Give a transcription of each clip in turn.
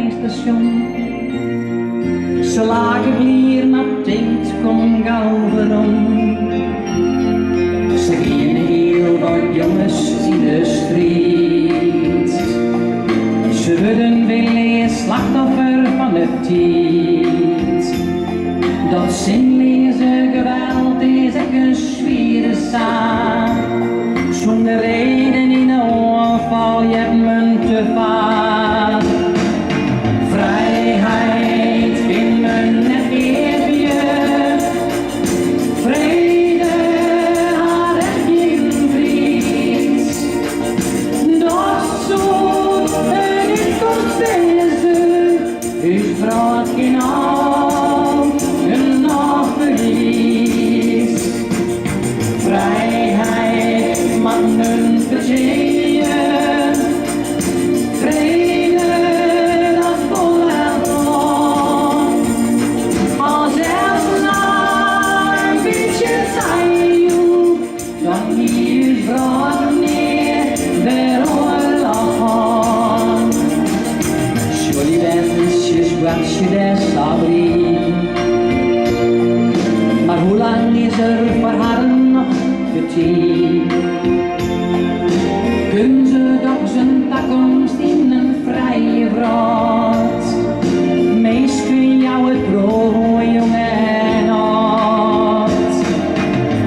treinstation. Ze lagen hier, maar denkt kom gauw waarom. Ze gingen heel wat jongens in de street. Ze worden weer slachtoffer van het tijd. Dat zinloze geweld is echt een zware zaak. Zonder reden in een onval, je hebt me te vaak. Vrijheid vindt me net Keapje. Vrede had echt geen vriend. Doch zo en ik kom deze, is vraagt geen al een nachtverlies. Vrijheid mag men verzeeën. Vrede dat volhoudt nog. Als elke een beetje zijn, dan hier vraagt neer weer oorlog aan. Jullie wensjes wat je daar sabri. Maar hoe lang is er voor haar nog de tijd? Kun ze toch zijn toekomst in een vrije vraat? Meest kun jou het brood, jongen en hart.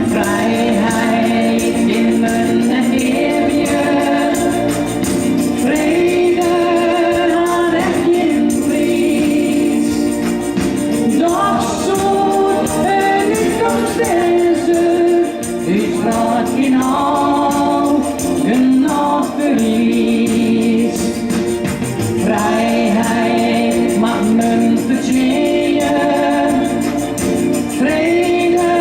Vrijheid in mijn Keapje. Vrede had echt geen prijs. Doch zo en ik kom deze, ik vraag geen al een nachtverlies. Vrijheid mag men verzeeën. Vrede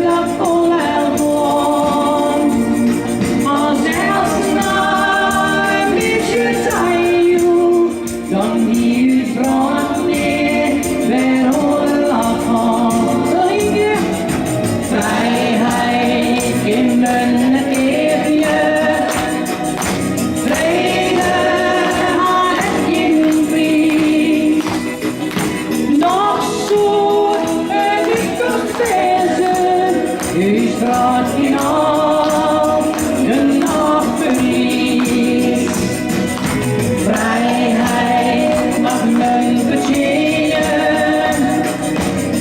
dat volhoudt gewoon. Als elke een beetje tijd, dan hier vraagt neer weer oorlog aan. Vrijheid in mijn Keapje. Vrede had echt geen prijs. Nog zo en ik kost deze, is vraagt geen al een nachtverlies. Vrijheid mag men verzeeën.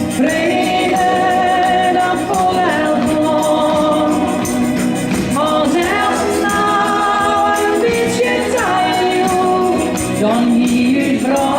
Vrede dat volhoudt gewoon. Als elke een beetje tijd, dan hier vraagt